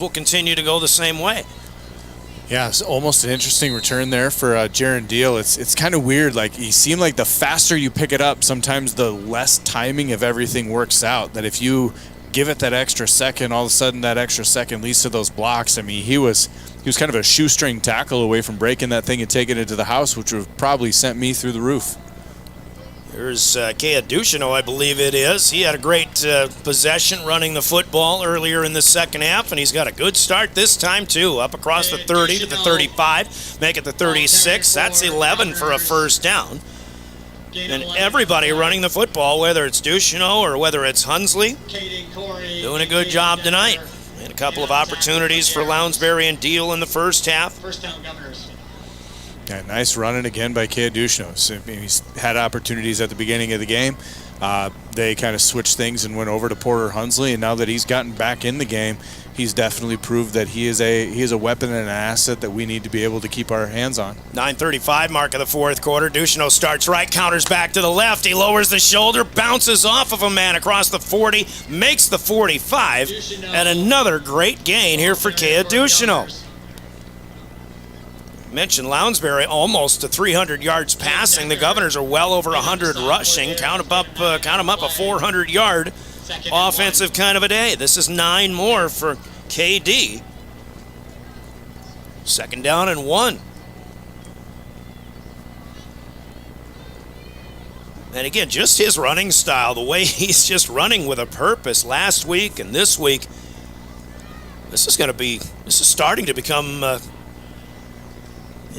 will continue to go the same way. Yeah, it's almost an interesting return there for Jaron Deal. It's kind of weird. Like, you seem like the faster you pick it up, sometimes the less timing of everything works out. That if you give it that extra second, all of a sudden that extra second leads to those blocks. I mean, he was kind of a shoestring tackle away from breaking that thing and taking it to the house, which would have probably sent me through the roof. Here's Pierre, I believe it is. He had a great possession running the football earlier in the second half, and he's got a good start this time, too. Up across the 30 to the 35, make it the 36. That's 11 for a first down. And everybody running the football, whether it's Ducheneau or whether it's Hunsley, doing a good job tonight. And a couple of opportunities for Lounsbury and Deal in the first half. First down, Governors. Yeah, nice running again by Pierre. So he's had opportunities at the beginning of the game. They kind of switched things and went over to Porter Hunsley, and now that he's gotten back in the game, he's definitely proved that he is a weapon and an asset that we need to be able to keep our hands on. 9:35 mark of the fourth quarter. Ducheneau starts right, counters back to the left. He lowers the shoulder, bounces off of a man across the 40, makes the 45, and another great gain here for Pierre Ducheneau. Mentioned Lounsbury almost to 300 yards passing. The Governors are well over 100 rushing. Count them up a 400-yard offensive kind of a day. This is 9 more for KD. Second down and 1. And again, just his running style, the way he's just running with a purpose last week and this week. This is starting to become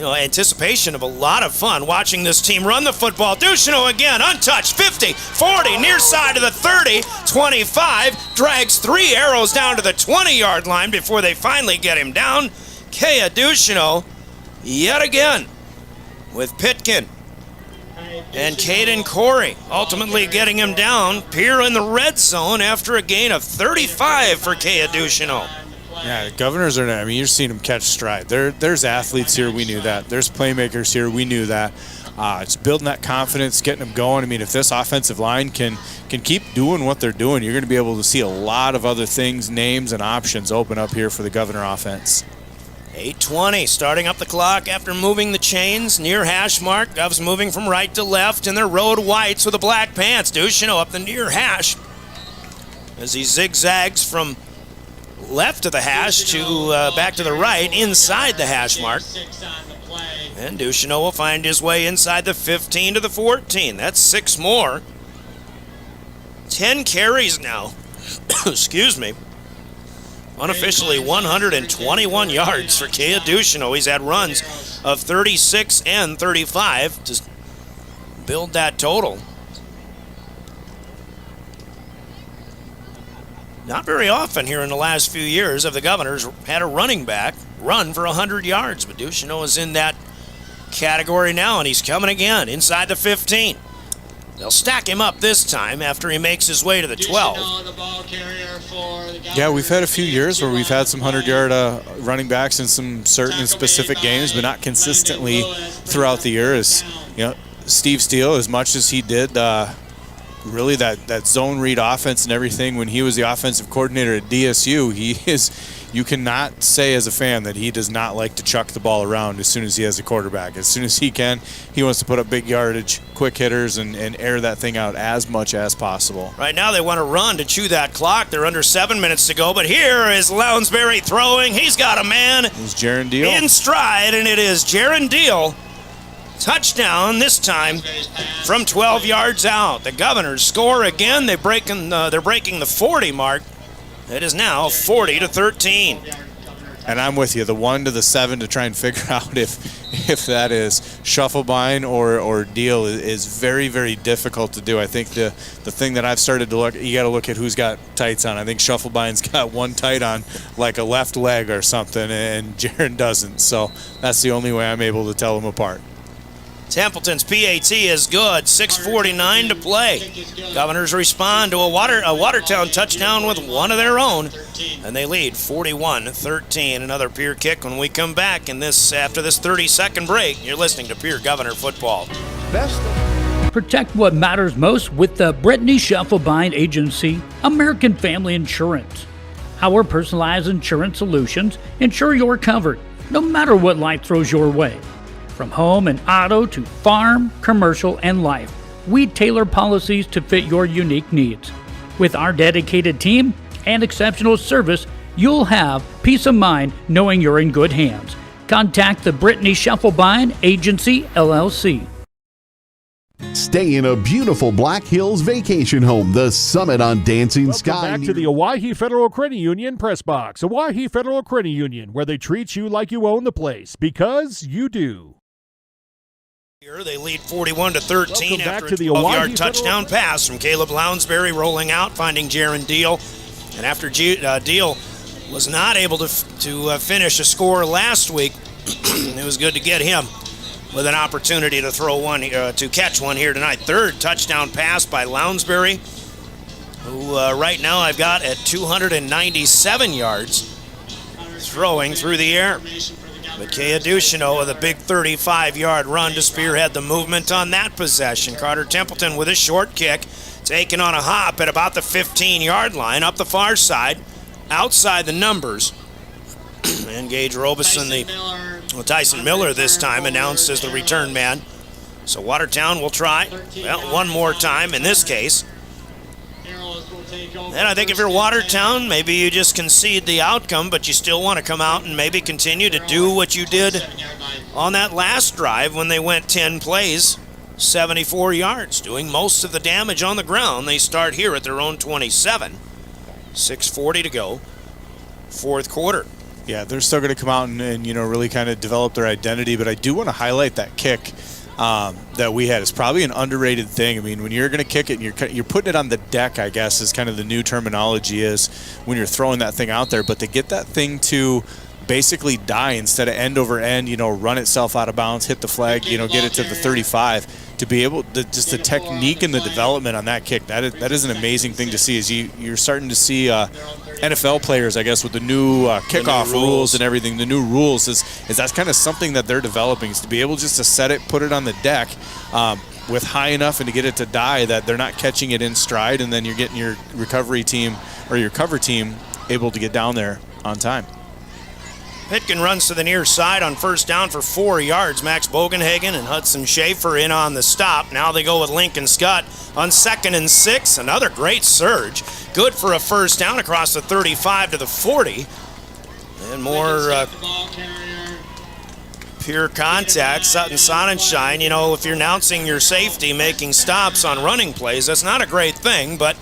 anticipation of a lot of fun watching this team run the football. Ducheneau again, untouched, 50, 40, near side of the 30, 25, drags 3 arrows down to the 20-yard line before they finally get him down. Pierre Ducheneau, yet again, with Pitkin and Caden Corey ultimately getting him down. Pierre in the red zone after a gain of 35 for Pierre Ducheneau. Yeah, the Governors are, you're seeing them catch stride. There's athletes here, we knew that. There's playmakers here, we knew that. It's building that confidence, getting them going. If this offensive line can keep doing what they're doing, you're going to be able to see a lot of other things, names, and options open up here for the Governor offense. 8:20, starting up the clock after moving the chains near hash mark. Govs moving from right to left in their road whites with the black pants. Ducheneau up the near hash as he zigzags from left of the hash to back to the right inside the hash mark. And Ducheneau will find his way inside the 15 to the 14. That's 6 more. 10 carries now. Excuse me. Unofficially 121 yards for Pierre Ducheneau. He's had runs of 36 and 35 to build that total. Not very often here in the last few years have the Governors had a running back run for 100 yards, but Ducheneau is in that category now, and he's coming again inside the 15. They'll stack him up this time after he makes his way to the 12. Yeah, we've had a few years where we've had some 100-yard running backs in some certain specific games, but not consistently throughout the year. As Steve Steele, as much as he did really that zone read offense and everything when he was the offensive coordinator at DSU, you cannot say as a fan that he does not like to chuck the ball around as soon as he has a quarterback. As soon as he can, he wants to put up big yardage, quick hitters, and air that thing out as much as possible. Right now they want to run to chew that clock. They're under 7 minutes to go, but here is Lounsbury throwing. He's got a man it's Jaron Deal in stride, and it is Jaron Deal. Touchdown this time from 12 yards out. The Governors score again. They're breaking the 40 mark. It is now 40-13. And I'm with you. The 1 to the 7 to try and figure out if that is Shufflebein or Deal is very, very difficult to do. I think the thing that I've started to look, you got to look at who's got tights on. I think Shufflebein's got one tight on, like a left leg or something, and Jaron doesn't. So that's the only way I'm able to tell them apart. Templeton's PAT is good. 6:49 to play. Governors respond to a Watertown touchdown with one of their own, and they lead 41-13. Another Pierre kick when we come back after this 30-second break. You're listening to Pierre Governor Football. Protect what matters most with the Brittany Shufflebein Agency, American Family Insurance. Our personalized insurance solutions ensure you're covered, no matter what life throws your way. From home and auto to farm, commercial, and life, we tailor policies to fit your unique needs. With our dedicated team and exceptional service, you'll have peace of mind knowing you're in good hands. Contact the Brittany Scheffelbein Agency, LLC. Stay in a beautiful Black Hills vacation home, the Summit on Dancing Sky. Welcome back to the Owyhee Federal Credit Union Press Box. Owyhee Federal Credit Union, where they treat you like you own the place, because you do. Here they lead 41-13 after a to the 12-yard touchdown pass from Caleb Lounsbury, rolling out, finding Jaron Deal. And after Deal was not able to finish a score last week, it was good to get him with an opportunity to throw one, to catch one here tonight. Third touchdown pass by Lounsbury, who right now I've got at 297 yards throwing through the air. But Kea Ducheneau with a big 35-yard run to spearhead the movement on that possession. Carter Templeton with a short kick, taken on a hop at about the 15-yard line, up the far side, outside the numbers. And Gage Robeson, Tyson Miller this time, announced as the return man. So Watertown will try, well, one more time in this case. And I think if you're Watertown, maybe you just concede the outcome, but you still want to come out and maybe continue to do what you did on that last drive when they went 10 plays, 74 yards, doing most of the damage on the ground. They start here at their own 27. 6:40 to go, fourth quarter. Yeah, they're still going to come out and really kind of develop their identity, but I do want to highlight that kick that we had. It's probably an underrated thing. I mean, when you're going to kick it and you're putting it on the deck, I guess, is kind of the new terminology is when you're throwing that thing out there. But to get that thing to basically die instead of end over end, run itself out of bounds, hit the flag, get it to the 35, to be able to, just the technique and the development on that kick, that is an amazing thing to see. Is you're starting to see NFL players, I guess, with the new kickoff rules and everything, the new rules is that's kind of something that they're developing, is to be able just to set it, put it on the deck with high enough and to get it to die that they're not catching it in stride, and then you're getting your recovery team or your cover team able to get down there on time. Pitkin runs to the near side on first down for 4 yards. Max Bogenhagen and Hudson Schaefer in on the stop. Now they go with Lincoln Scott on 2nd and 6. Another great surge. Good for a first down across the 35 to the 40. And more pure contact. Sutton Sonnenschein, if you're announcing your safety making stops on running plays, that's not a great thing, but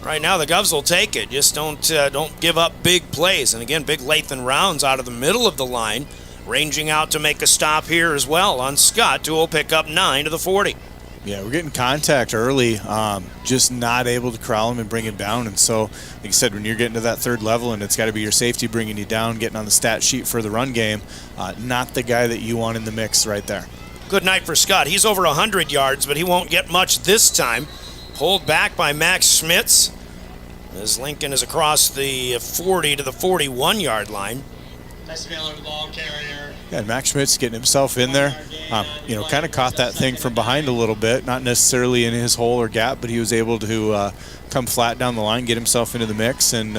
right now the Govs will take it. Just don't give up big plays. And again, big Lathan Rounds out of the middle of the line, ranging out to make a stop here as well on Scott, who will pick up 9 to the 40. Yeah, we're getting contact early, just not able to corral him and bring him down. And so, like I said, when you're getting to that third level and it's got to be your safety bringing you down, getting on the stat sheet for the run game, not the guy that you want in the mix right there. Good night for Scott. He's over 100 yards, but he won't get much this time. Pulled back by Max Schmitz as Lincoln is across the 40 to the 41-yard line. Yeah, Max Schmitz getting himself in there. Kind of caught that thing from behind a little bit, not necessarily in his hole or gap, but he was able to come flat down the line, get himself into the mix, and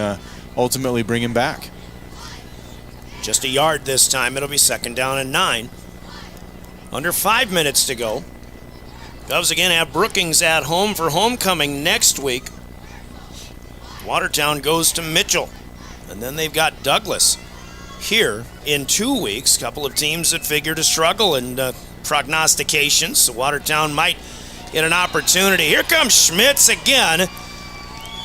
ultimately bring him back. Just a yard this time. It'll be 2nd down and 9. Under 5 minutes to go. Govs again have Brookings at home for homecoming next week. Watertown goes to Mitchell. And then they've got Douglas here in 2 weeks. Couple of teams that figure to struggle in prognostications. So Watertown might get an opportunity. Here comes Schmitz again.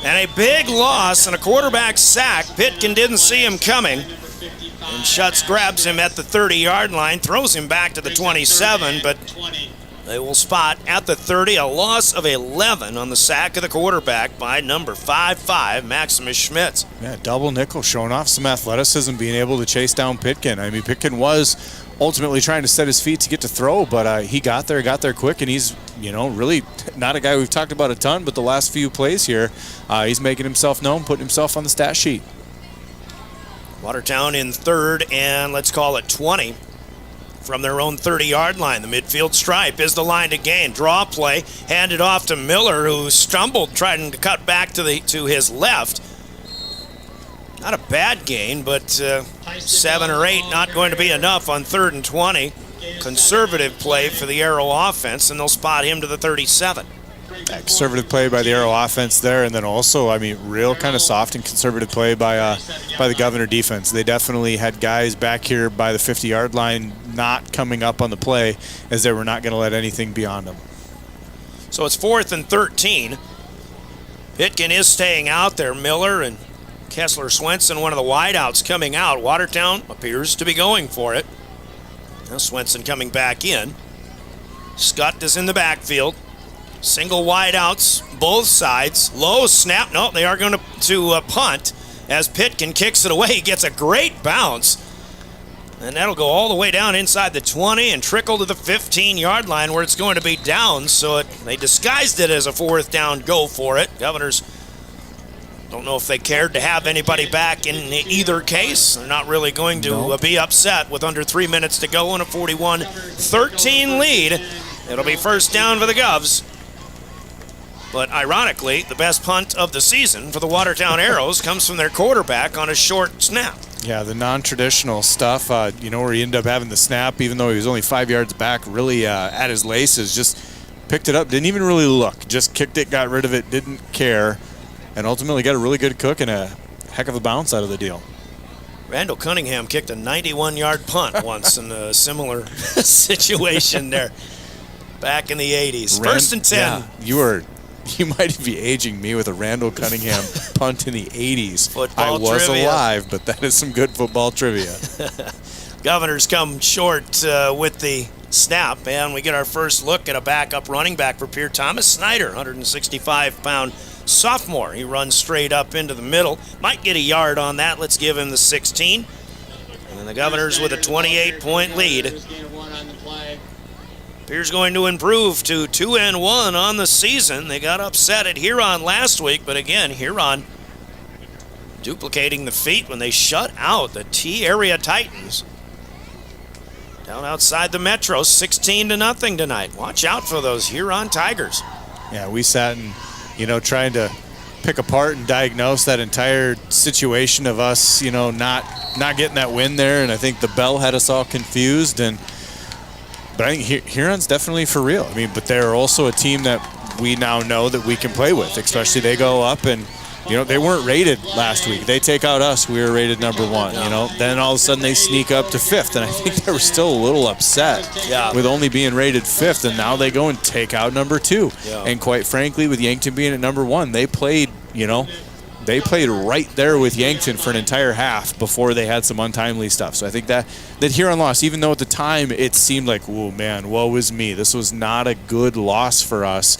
And a big loss and a quarterback sack. Pitkin didn't see him coming. And Schutz grabs him at the 30-yard line, throws him back to the 27, but they will spot at the 30 a loss of 11 on the sack of the quarterback by number 5'5", Maximus Schmitz. Yeah, double nickel, showing off some athleticism, being able to chase down Pitkin. I mean, Pitkin was ultimately trying to set his feet to get to throw, but he got there quick, and he's, really not a guy we've talked about a ton, but the last few plays here, he's making himself known, putting himself on the stat sheet. Watertown in 3rd and let's call it 20 from their own 30-yard line. The midfield stripe is the line to gain. Draw play, handed off to Miller, who stumbled trying to cut back to his left. Not a bad gain, but 7 or 8 not going to be enough on 3rd and 20. Conservative play for the Arrow offense, and they'll spot him to the 37. Conservative play by the Arrow offense there, and then also, I mean, real kind of soft and conservative play by the Governor defense. They definitely had guys back here by the 50-yard line not coming up on the play, as they were not going to let anything beyond them. So it's 4th and 13. Pitkin is staying out there. Miller and Kessler Swenson, one of the wideouts, coming out. Watertown appears to be going for it. Now Swenson coming back in. Scott is in the backfield. Single wideouts, both sides. Low snap. No, they are going to punt as Pitkin kicks it away. He gets a great bounce. And that'll go all the way down inside the 20 and trickle to the 15-yard line where it's going to be down. So they disguised it as a 4th down, go for it. Governors don't know if they cared to have anybody back in either case. They're not really going to be upset with under 3 minutes to go and a 41-13 lead. It'll be 1st down for the Govs. But ironically, the best punt of the season for the Watertown Arrows comes from their quarterback on a short snap. Yeah, the non-traditional stuff, where he ended up having the snap, even though he was only 5 yards back, really at his laces, just picked it up, didn't even really look, just kicked it, got rid of it, didn't care, and ultimately got a really good cook and a heck of a bounce out of the deal. Randall Cunningham kicked a 91-yard punt once in a similar situation there back in the 80s. 1st and 10. Yeah, you might be aging me with a Randall Cunningham punt in the 80s. Football I was trivia. alive, but that is some good football trivia. Governors come short with the snap, and we get our first look at a backup running back for Pierre. Thomas Snyder, 165-pound sophomore. He runs straight up into the middle. Might get a yard on that. Let's give him the 16. And then the Governors with a 28-point lead. Pierre's going to improve to 2-1 on the season. They got upset at Huron last week, but again, Huron duplicating the feat when they shut out the T-Area Titans. Down outside the Metro, 16-0 tonight. Watch out for those Huron Tigers. Yeah, we sat and, trying to pick apart and diagnose that entire situation of us, not getting that win there, and I think the bell had us all confused. But I think Huron's definitely for real. I mean, but they're also a team that we now know that we can play with, especially they go up and, they weren't rated last week. They take out us. We were rated number 1, Then all of a sudden they sneak up to 5th, and I think they were still a little upset with only being rated 5th, and now they go and take out number 2. Yeah. And quite frankly, with Yankton being at number 1, they played, they played right there with Yankton for an entire half before they had some untimely stuff. So I think that Huron lost, even though at the time it seemed like, oh man, woe is me. This was not a good loss for us.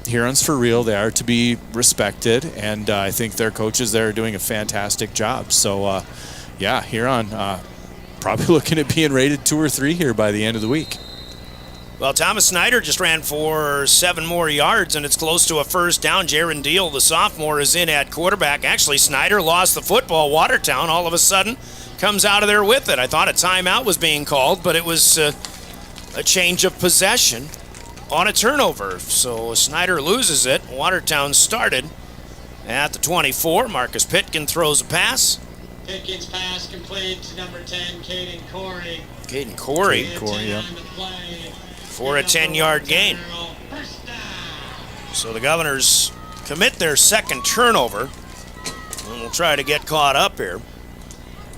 Huron's for real. They are to be respected, and I think their coaches there are doing a fantastic job. So, Huron probably looking at being rated 2 or 3 here by the end of the week. Well, Thomas Snyder just ran for 7 more yards, and it's close to a 1st down. Jaron Deal, the sophomore, is in at quarterback. Actually, Snyder lost the football. Watertown all of a sudden comes out of there with it. I thought a timeout was being called, but it was a change of possession on a turnover. So Snyder loses it. Watertown started at the 24. Marcus Pitkin throws a pass. Pitkin's pass complete to number 10, Caden Corey. Caden Corey, yeah. For a 10-yard gain. So the Governors commit their 2nd turnover, and we'll try to get caught up here.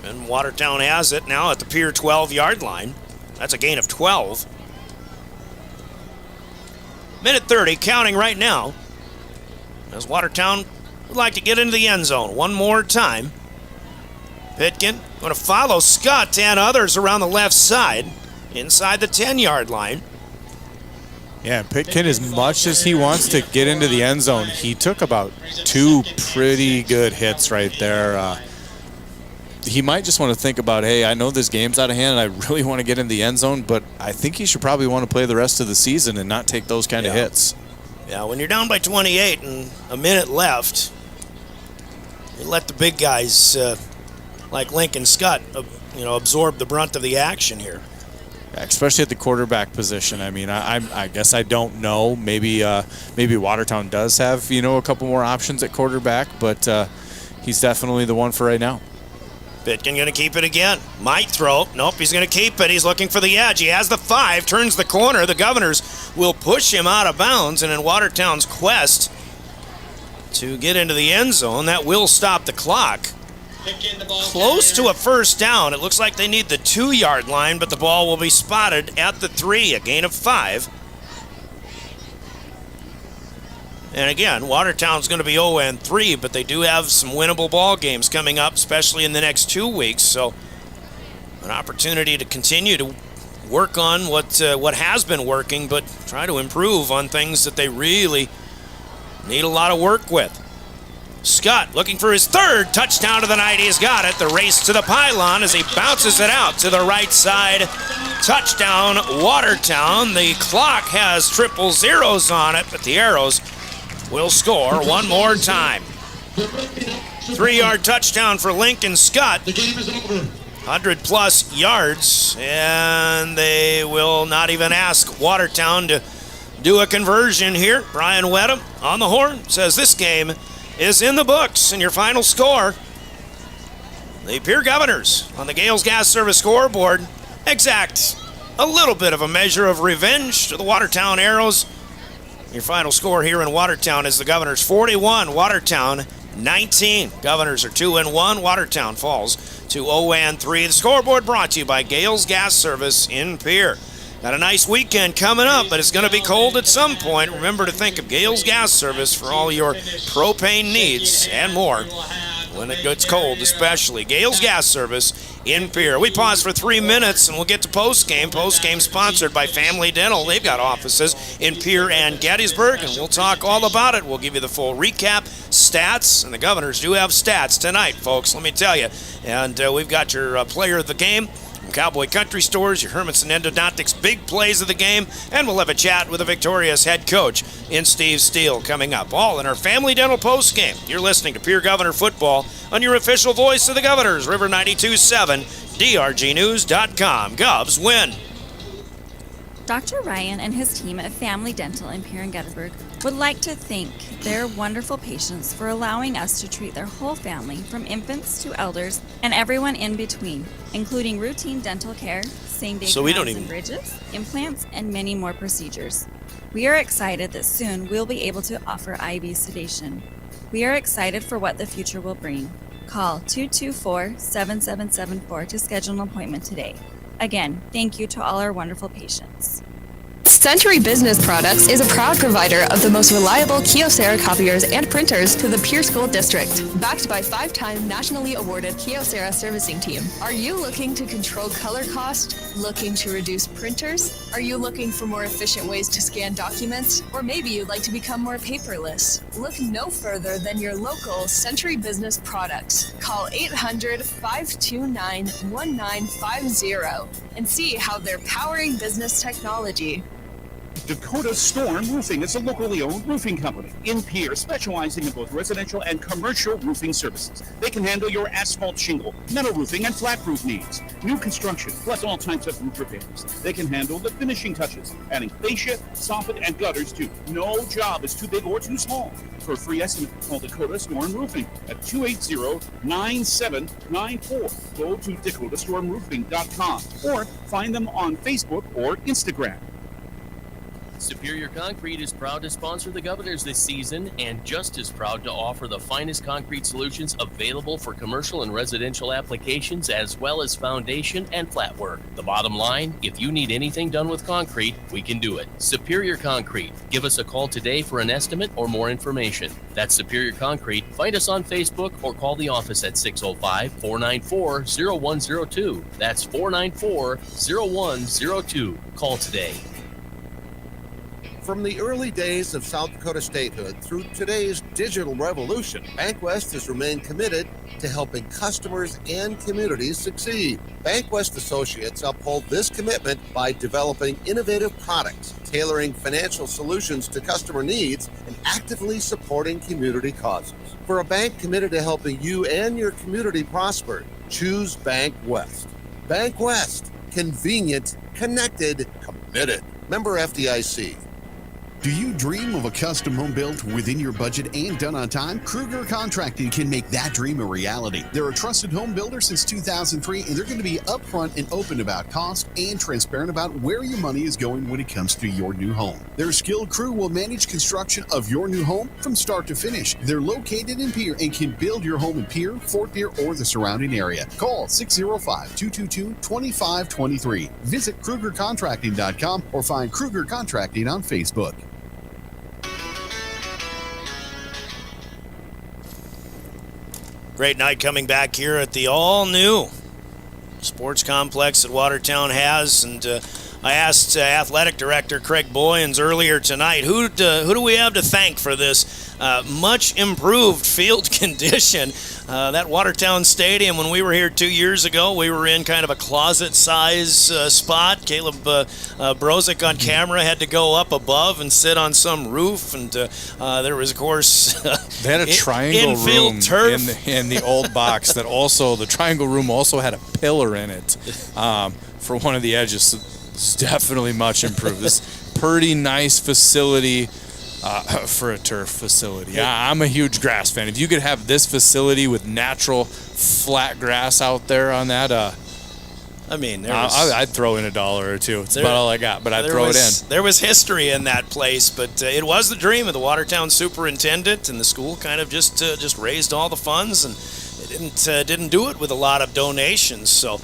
And Watertown has it now at the Pierre 12-yard line. That's a gain of 12. Minute 30, counting right now, as Watertown would like to get into the end zone one more time. Pitkin going to follow Scott and others around the left side inside the 10-yard line. Yeah, Pitkin, as much as he wants to get into the end zone, he took about 2 pretty good hits right there. He might just want to think about, hey, I know this game's out of hand and I really want to get in the end zone, but I think he should probably want to play the rest of the season and not take those kind of hits. Yeah, when you're down by 28 and a minute left, you let the big guys like Lincoln Scott, absorb the brunt of the action here. Especially at the quarterback position. I mean, I guess I don't know. Maybe Watertown does have, a couple more options at quarterback, but he's definitely the one for right now. Pitkin going to keep it again. Might throw. Nope, he's going to keep it. He's looking for the edge. He has the 5, turns the corner. The Governors will push him out of bounds, and in Watertown's quest to get into the end zone, that will stop the clock. Close to a first down. It looks like they need the 2-yard line, but the ball will be spotted at the 3, a gain of 5. And again, Watertown's going to be 0-3, but they do have some winnable ball games coming up, especially in the next 2 weeks. So an opportunity to continue to work on what has been working, but try to improve on things that they really need a lot of work with. Scott looking for his 3rd touchdown of the night. He's got it. The race to the pylon as he bounces it out to the right side. Touchdown, Watertown. The clock has 000 on it, but the Arrows will score one more time. 3-yard touchdown for Lincoln Scott. The game is over. 100+ yards, and they will not even ask Watertown to do a conversion here. Brian Wedham on the horn says this game is in the books, and your final score, the Pierre Governors on the Gales Gas Service scoreboard exact a little bit of a measure of revenge to the Watertown Arrows. Your final score here in Watertown is the Governors 41, Watertown 19. Governors are 2-1. Watertown falls to 0-3. The scoreboard brought to you by Gales Gas Service in Pierre. Got a nice weekend coming up, but it's going to be cold at some point. Remember to think of Gales Gas Service for all your propane needs and more when it gets cold, especially. Gales Gas Service in Pierre. We pause for 3 minutes, and we'll get to Postgame. Postgame sponsored by Family Dental. They've got offices in Pierre and Gettysburg, and we'll talk all about it. We'll give you the full recap, stats, and the Governors do have stats tonight, folks, let me tell you. And we've got your player of the game from Cowboy Country Stores, your Hermanson Endodontics big plays of the game, and we'll have a chat with the victorious head coach in Steve Steele coming up. All in our Family Dental Postgame. You're listening to Pierre Governor Football on your official voice of the Governors, River 92.7, drgnews.com. Govs win. Dr. Ryan and his team at Family Dental in Pierre and Gettysburg would like to thank their wonderful patients for allowing us to treat their whole family, from infants to elders and everyone in between, including routine dental care, same-day crowns and bridges, implants, and many more procedures. We are excited that soon we'll be able to offer IV sedation. We are excited for what the future will bring. Call 224-7774 to schedule an appointment today. Again, thank you to all our wonderful patients. Century Business Products is a proud provider of the most reliable Kyocera copiers and printers to the Pierre School District. Backed by 5-time nationally awarded Kyocera servicing team. Are you looking to control color cost? Looking to reduce printers? Are you looking for more efficient ways to scan documents? Or maybe you'd like to become more paperless? Look no further than your local Century Business Products. Call 800-529-1950 and see how they're powering business technology. Dakota Storm Roofing is a locally owned roofing company in Pierre, specializing in both residential and commercial roofing services. They can handle your asphalt shingle, metal roofing, and flat roof needs. New construction, plus all types of roof repairs. They can handle the finishing touches, adding fascia, soffit, and gutters too. No job is too big or too small. For a free estimate, call Dakota Storm Roofing at 280-9794. Go to dakotastormroofing.com or find them on Facebook or Instagram. Superior Concrete is proud to sponsor the Governors this season, and just as proud to offer the finest concrete solutions available for commercial and residential applications, as well as foundation and flat work. The bottom line, if you need anything done with concrete, we can do it. Superior Concrete. Give us a call today for an estimate or more information. That's Superior Concrete. Find us on Facebook or call the office at 605-494-0102. That's 494-0102. Call today. From the early days of South Dakota statehood through today's digital revolution, BankWest has remained committed to helping customers and communities succeed. BankWest Associates uphold this commitment by developing innovative products, tailoring financial solutions to customer needs, and actively supporting community causes. For a bank committed to helping you and your community prosper, choose BankWest. BankWest. Convenient, connected, committed. Member FDIC. Do you dream of a custom home built within your budget and done on time? Kruger Contracting can make that dream a reality. They're a trusted home builder since 2003, and they're going to be upfront and open about cost and transparent about where your money is going when it comes to your new home. Their skilled crew will manage construction of your new home from start to finish. They're located in Pierre and can build your home in Pierre, Fort Pierre, or the surrounding area. Call 605-222-2523. Visit KrugerContracting.com or find Kruger Contracting on Facebook. Great night coming back here at the all-new sports complex that Watertown has, and I asked athletic director Craig Boyens earlier tonight, who do we have to thank for this much improved field condition? That Watertown Stadium, when we were here 2 years ago, we were in kind of a closet-size spot. Caleb Brozick on camera had to go up above and sit on some roof, and there was, of course, they had a triangle room turf in the old box that also, the triangle room also had a pillar in it for one of the edges. So it's definitely much improved. This pretty nice facility for a turf facility. Yeah, I'm a huge grass fan. If you could have this facility with natural flat grass out there on that, I mean, I'd throw in $1 or $2. It's about all I got, but I'd throw it in. There was history in that place, but it was the dream of the Watertown superintendent, and the school kind of just raised all the funds, and it didn't do it with a lot of donations. So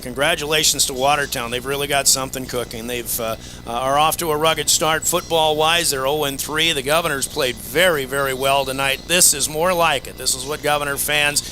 congratulations to Watertown. They've really got something cooking. They've are off to a rugged start football-wise. They're 0-3. The Governors played very, very well tonight. This is more like it. This is what Governor fans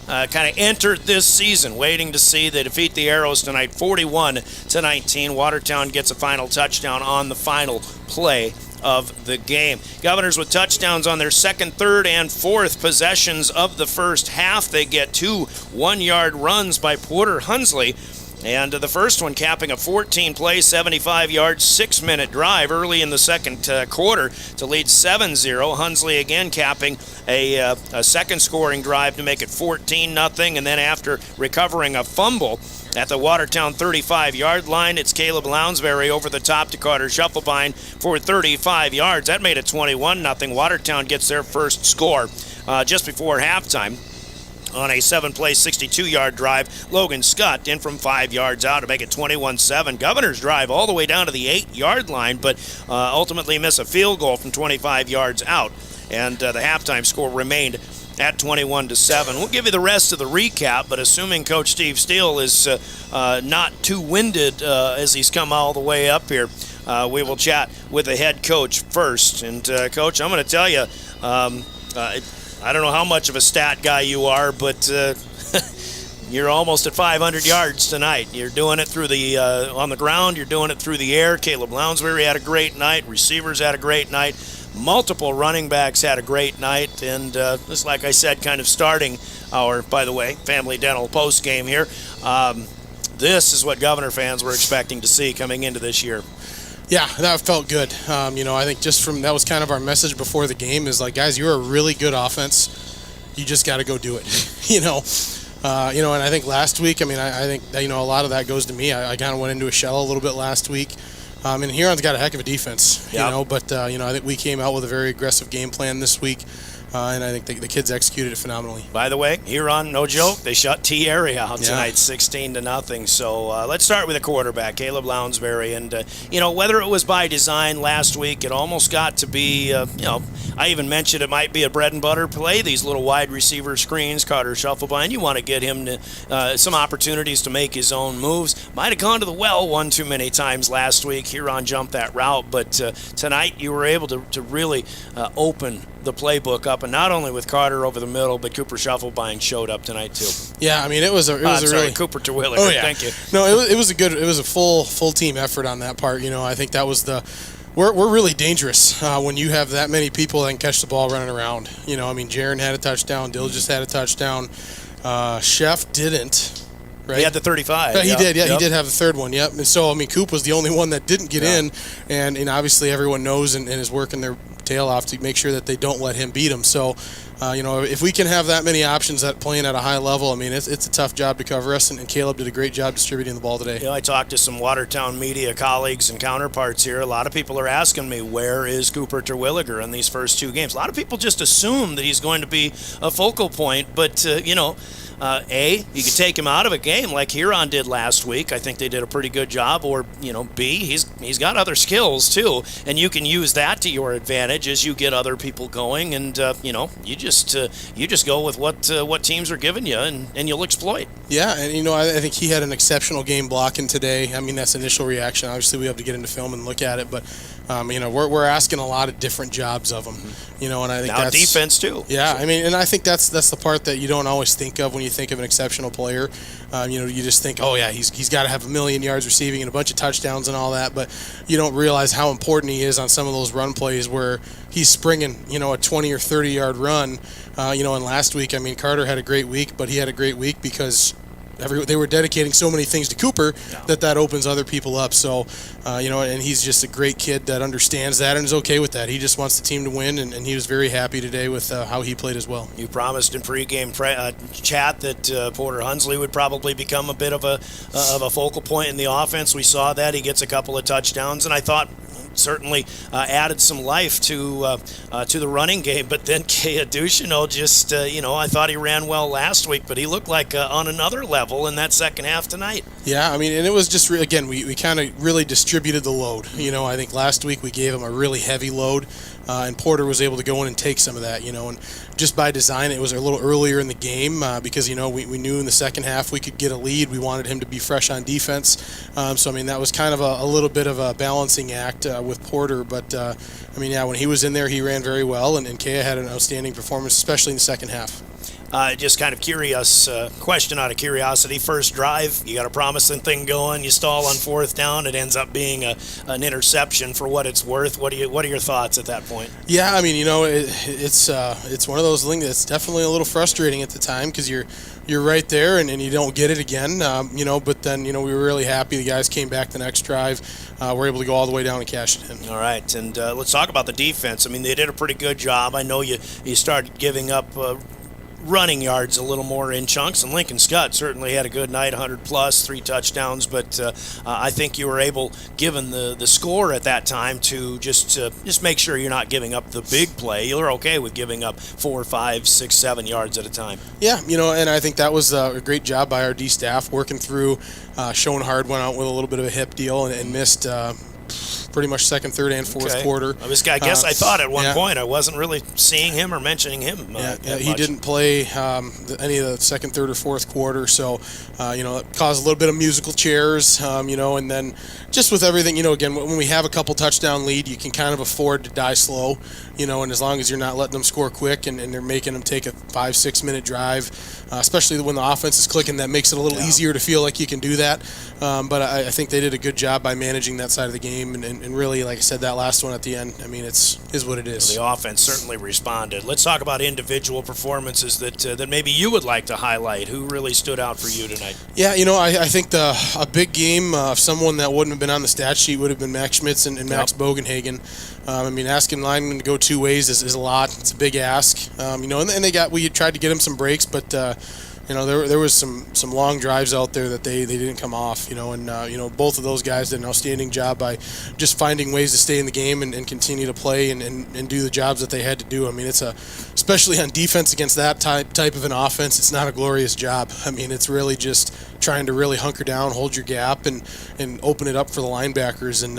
kind of entered this season, waiting to see. They defeat the Arrows tonight, 41-19. Watertown gets a final touchdown on the final play of the game. Governors with touchdowns on their second, third, and fourth possessions of the first half. They get 2 one-yard runs by Porter Hunsley, and the first one capping a 14-play, 75-yard, 6-minute drive early in the second quarter to lead 7-0. Hunsley again capping a second scoring drive to make it 14-0, and then after recovering a fumble at the Watertown 35-yard line, it's Caleb Lounsbury over the top to Carter Schuffelbein for 35 yards. That made it 21-0. Watertown gets their first score just before halftime on a 7-play, 62-yard drive. Logan Scott in from 5 yards out to make it 21-7. Governors drive all the way down to the 8-yard line, but ultimately miss a field goal from 25 yards out, and the halftime score remained at 21-7. We'll give you the rest of the recap, but assuming Coach Steve Steele is not too winded as he's come all the way up here, we will chat with the head coach first. And Coach, I'm going to tell you, I don't know how much of a stat guy you are, but you're almost at 500 yards tonight. You're doing it through the on the ground. You're doing it through the air. Caleb Lounsbury had a great night. Receivers had a great night. Multiple running backs had a great night, and just like I said, kind of starting our, by the way, Family Dental post-game here. This is what Governor fans were expecting to see coming into this year. Yeah, that felt good. I think just from that was kind of our message before the game is like, guys, you're a really good offense. You just got to go do it. And I think last week, I think a lot of that goes to me. I kind of went into a shell a little bit last week. And Huron's got a heck of a defense, but I think we came out with a very aggressive game plan this week, and I think the kids executed it phenomenally. By the way, Huron, no joke, they shut T area out tonight, 16-0. So let's start with the quarterback, Caleb Lounsbury, and whether it was by design last week, it almost got to be, I even mentioned it might be a bread and butter play. These little wide receiver screens, Carter Schuffelbein, you want to get him to, some opportunities to make his own moves. Might have gone to the well one too many times last week. Huron jumped that route, but tonight you were able to really open the playbook up, and not only with Carter over the middle, but Cooper Schuffelbein showed up tonight too. Yeah, it was a really Cooper Terwilliger. Oh yeah, thank you. No, it was a full team effort on that part. I think that was we're really dangerous when you have that many people that can catch the ball running around. Jaron had a touchdown, Dill just had a touchdown, Chef didn't. Right? He had the 35. He did. Yeah, he did have the third one. Yep. And so Coop was the only one that didn't get in, and obviously everyone knows and is working their tail off to make sure that they don't let him beat him. So, if we can have that many options at playing at a high level, I mean, it's a tough job to cover us, and Caleb did a great job distributing the ball today. I talked to some Watertown media colleagues and counterparts here. A lot of people are asking me, where is Cooper Terwilliger in these first 2 games? A lot of people just assume that he's going to be a focal point, but, A, you could take him out of a game like Huron did last week. I think they did a pretty good job. Or, B, he's got other skills too, and you can use that to your advantage as you get other people going. And you just go with what teams are giving you, and you'll exploit. Yeah, and I think he had an exceptional game blocking today. I mean, that's initial reaction. Obviously, we have to get into film and look at it, but we're asking a lot of different jobs of him. And I think now that's defense too. Yeah, I mean, and I think that's the part that you don't always think of when you think of an exceptional player. You just think, oh yeah, he's got to have 1 million yards receiving and a bunch of touchdowns and all that, but you don't realize how important he is on some of those run plays where he's springing, a 20 or 30 yard run. And last week, I mean, Carter had a great week, but he had a great week because they were dedicating so many things to Cooper that opens other people up. So, and he's just a great kid that understands that and is okay with that. He just wants the team to win, and he was very happy today with how he played as well. You promised in pregame chat that Porter Hunsley would probably become a bit of a focal point in the offense. We saw that. He gets a couple of touchdowns, and I thought certainly added some life to the running game. But then Kea Ducheneau just, I thought he ran well last week, but he looked like on another level in that second half tonight. Yeah, I mean, and it was just, again, we kind of really distributed the load. I think last week we gave him a really heavy load, and Porter was able to go in and take some of that, and just by design, it was a little earlier in the game because, we knew in the second half we could get a lead. We wanted him to be fresh on defense. So, I mean, that was kind of a little bit of a balancing act with Porter. But, when he was in there, he ran very well, and Kea had an outstanding performance, especially in the second half. Just kind of curious, question out of curiosity. First drive, you got a promising thing going. You stall on 4th down. It ends up being an interception for what it's worth. What are your thoughts at that point? Yeah, I mean, it's one of those things that's definitely a little frustrating at the time because you're right there and you don't get it again. But then we were really happy the guys came back the next drive. We're able to go all the way down and cash it in. All right, and let's talk about the defense. I mean, they did a pretty good job. I know you started giving up running yards a little more in chunks, and Lincoln Scott certainly had a good night, 100+, 3 touchdowns, but I think you were able, given the score at that time, to just make sure you're not giving up the big play. You're okay with giving up 4, 5, 6, 7 yards at a time. Yeah, and I think that was a great job by our D staff working through. Schoen Hard went out with a little bit of a hip deal and missed pretty much second, third, and fourth quarter. I guess I thought at one point I wasn't really seeing him or mentioning him. He didn't play any of the second, third, or fourth quarter, so it caused a little bit of musical chairs, and then just with everything, again, when we have a couple touchdown lead, you can kind of afford to die slow, and as long as you're not letting them score quick and they're making them take a 5-6 minute drive, especially when the offense is clicking, that makes it a little easier to feel like you can do that. But I think they did a good job by managing that side of the game, and really, like I said, that last one at the end, I mean, is what it is. The offense certainly responded. Let's talk about individual performances that maybe you would like to highlight. Who really stood out for you tonight? Yeah, I think a big game of someone that wouldn't have been on the stat sheet would have been Max Schmitz and Max Bogenhagen. Asking linemen to go 2 ways is a lot. It's a big ask. And we tried to get him some breaks, but there was some long drives out there that they didn't come off, and both of those guys did an outstanding job by just finding ways to stay in the game and continue to play and do the jobs that they had to do. I mean, especially on defense against that type of an offense, it's not a glorious job. I mean, it's really just trying to really hunker down, hold your gap, and open it up for the linebackers, and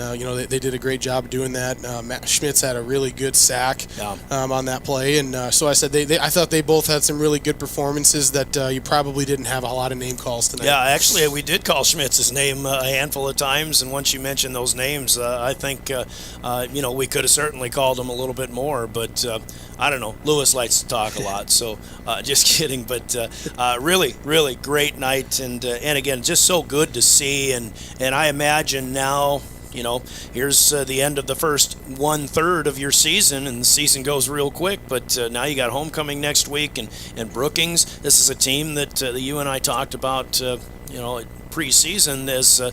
they did a great job doing that. Matt Schmitz had a really good sack on that play, and so I said I thought they both had some really good performances that you probably didn't have a lot of name calls tonight. Yeah, actually, we did call Schmitz's name a handful of times, and once you mentioned those names, I think we could have certainly called him a little bit more, but I don't know. Lewis likes to talk a lot, so just kidding. But really, really great night, and again, just so good to see. And I imagine now, here's the end of the first 1/3 of your season, and the season goes real quick. But now you got homecoming next week, and Brookings. This is a team that you and I talked about, preseason as a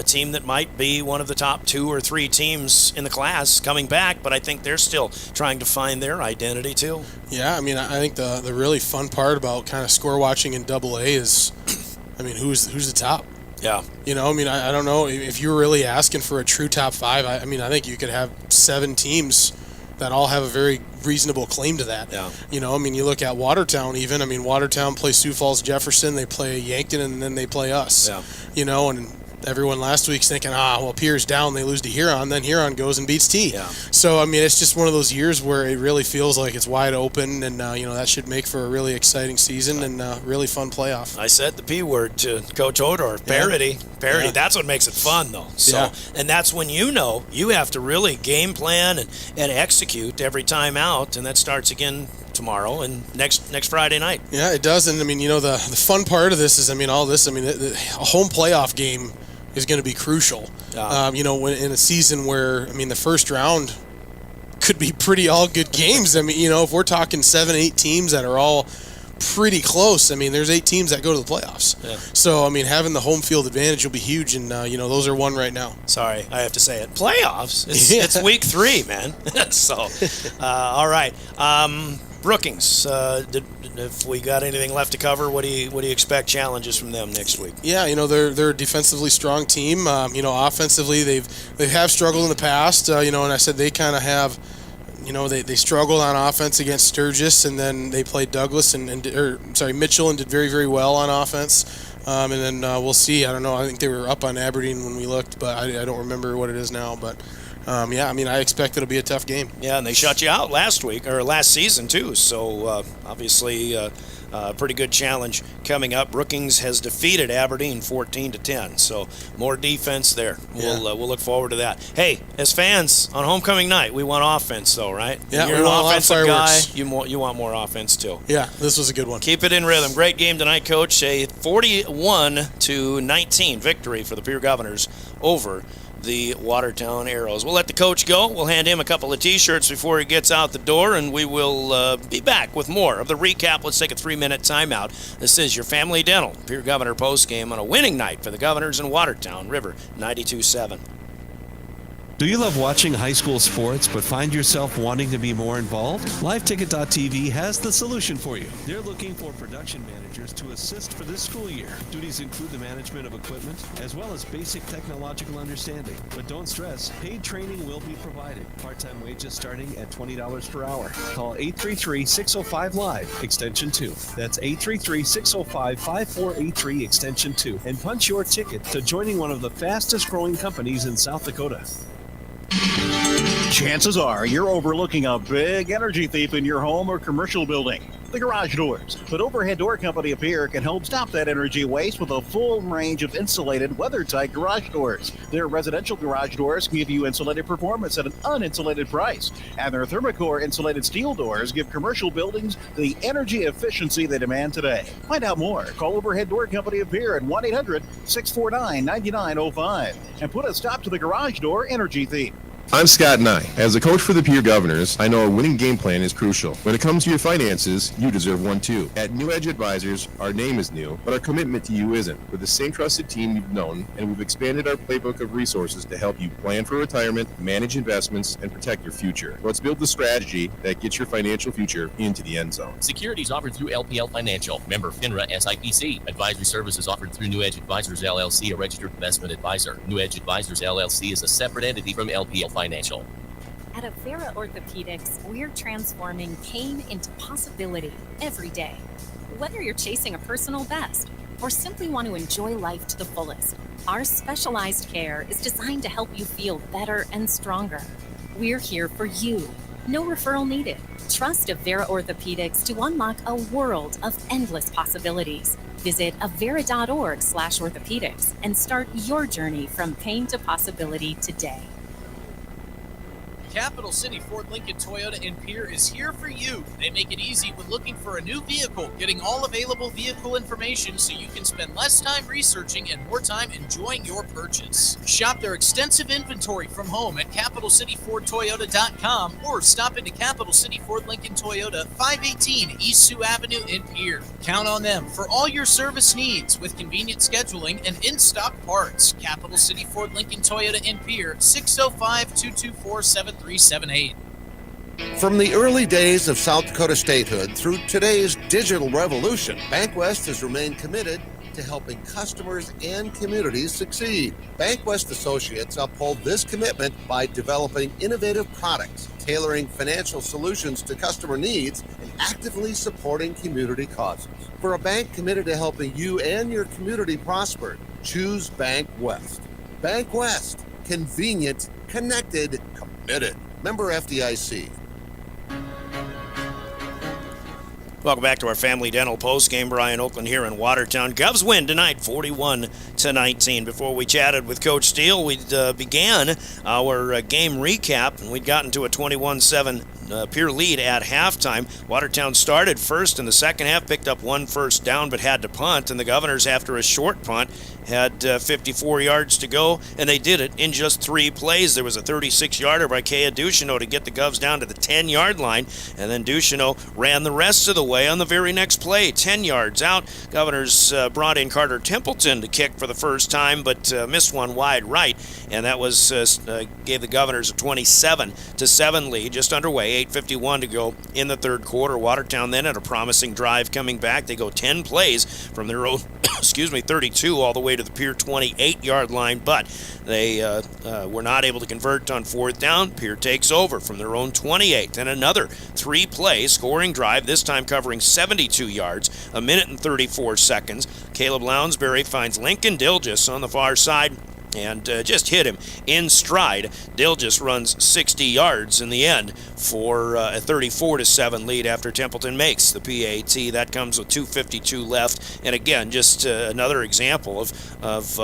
team that might be one of the top 2 or 3 teams in the class coming back, but I think they're still trying to find their identity too. Yeah, I mean, I think the really fun part about kind of score watching in AA is, I mean, who's the top? Yeah. I don't know if you're really asking for a true top 5. I think you could have 7 teams that all have a very reasonable claim to that. Yeah. You look at Watertown even. Watertown plays Sioux Falls Jefferson, they play Yankton, and then they play us. Yeah. And everyone last week's thinking, Pierre's down, they lose to Huron, then Huron goes and beats T. Yeah. So, it's just one of those years where it really feels like it's wide open, and, that should make for a really exciting season and a really fun playoff. I said the P word to Coach Odor, parity. Yeah. That's what makes it fun, though. So, and that's when you have to really game plan and execute every time out, and that starts again tomorrow and next Friday night. Yeah, it does. And, the fun part of this is, a home playoff game is going to be crucial. When in a season where, the first round could be pretty all good games. If we're talking 7-8 teams that are all pretty close, there's 8 teams that go to the playoffs. Yeah. So, having the home field advantage will be huge, and, those are won right now. Sorry, I have to say it. Playoffs? It's week 3, man. So, all right. Brookings, if we got anything left to cover, what do you expect challenges from them next week? Yeah, they're a defensively strong team. Offensively they have struggled in the past. And I said they kind of have. They struggled on offense against Sturgis, and then they played Douglas Mitchell, and did very, very well on offense. And then we'll see. I don't know. I think they were up on Aberdeen when we looked, but I don't remember what it is now. But I expect it'll be a tough game. Yeah, and they shut you out last season too. So obviously, a pretty good challenge coming up. Brookings has defeated Aberdeen 14-10. So more defense there. We'll look forward to that. Hey, as fans on homecoming night, we want offense though, right? Yeah, you're we want an offensive guy. fireworks. You want more offense too. Yeah, this was a good one. Keep it in rhythm. Great game tonight, Coach. A 41-19 victory for the Pierre Governors over the Watertown Arrows. We'll let the coach go. We'll hand him a couple of T-shirts before he gets out the door, and we will be back with more of the recap. Let's take a 3-minute timeout. This is your Family Dental Pierre Governor postgame on a winning night for the Governors in Watertown. River 92.7. Do you love watching high school sports but find yourself wanting to be more involved? LiveTicket.tv has the solution for you. They're looking for production managers to assist for this school year. Duties include the management of equipment as well as basic technological understanding. But don't stress, paid training will be provided. Part-time wages starting at $20 per hour. Call 833-605-LIVE, extension 2. That's 833-605-5483, extension 2. And punch your ticket to joining one of the fastest growing companies in South Dakota. Chances are you're overlooking a big energy thief in your home or commercial building. The garage doors. But Overhead Door Company of Pierre can help stop that energy waste with a full range of insulated, weather-tight garage doors. Their residential garage doors give you insulated performance at an uninsulated price. And their Thermocore insulated steel doors give commercial buildings the energy efficiency they demand today. Find out more. Call Overhead Door Company of Pierre at 1-800-649-9905 and put a stop to the garage door energy thief. I'm Scott Nye. As a coach for the Pierre Governors, I know a winning game plan is crucial. When it comes to your finances, you deserve one too. At New Edge Advisors, our name is new, but our commitment to you isn't. We're the same trusted team you've known, and we've expanded our playbook of resources to help you plan for retirement, manage investments, and protect your future. Let's build the strategy that gets your financial future into the end zone. Securities offered through LPL Financial, member FINRA SIPC. Advisory services offered through New Edge Advisors LLC, a registered investment advisor. New Edge Advisors LLC is a separate entity from LPL Financial. At Avera Orthopedics, we're transforming pain into possibility every day. Whether you're chasing a personal best or simply want to enjoy life to the fullest, our specialized care is designed to help you feel better and stronger. We're here for you. No referral needed. Trust Avera Orthopedics to unlock a world of endless possibilities. Visit avera.org/orthopedics and start your journey from pain to possibility today. Capital City Ford Lincoln Toyota in Pierre is here for you. They make it easy when looking for a new vehicle, getting all available vehicle information so you can spend less time researching and more time enjoying your purchase. Shop their extensive inventory from home at CapitalCityFordToyota.com or stop into Capital City Ford Lincoln Toyota, 518 East Sioux Avenue in Pierre. Count on them for all your service needs with convenient scheduling and in-stock parts. Capital City Ford Lincoln Toyota in Pierre, 605-224-7378. From the early days of South Dakota statehood through today's digital revolution, BankWest has remained committed to helping customers and communities succeed. BankWest Associates uphold this commitment by developing innovative products, tailoring financial solutions to customer needs, and actively supporting community causes. For a bank committed to helping you and your community prosper, choose BankWest. BankWest. Convenient, connected, committed. Member FDIC. Welcome back to our Family Dental postgame. Brian Oakland here in Watertown. Govs win tonight, 41-19. Before we chatted with Coach Steele, we began our game recap, and we'd gotten to a 21-7 Pierre lead at halftime. Watertown started first in the second half, picked up one first down, but had to punt, and the Governors, after a short punt, had 54 yards to go, and they did it in just 3 plays. There was a 36-yarder by Kea Ducheneau to get the Govs down to the 10-yard line, and then Ducheneau ran the rest of the way on the very next play, 10 yards out. Governors brought in Carter Templeton to kick for the first time, but missed one wide right, and that was gave the Governors a 27-7 lead, just underway, 8:51 to go in the third quarter. Watertown then had a promising drive coming back. They go 10 plays from their own 32 all the way to the Pierre 28-yard line, but they were not able to convert on fourth down. Pierre takes over from their own 28, and another 3-play scoring drive, this time covering 72 yards, a minute and 34 seconds. Caleb Lounsbury finds Lincoln Dilgis on the far side and just hit him in stride. Dilgis runs 60 yards in the end for a 34-7 lead after Templeton makes the PAT. That comes with 2:52 left, and again, just another example of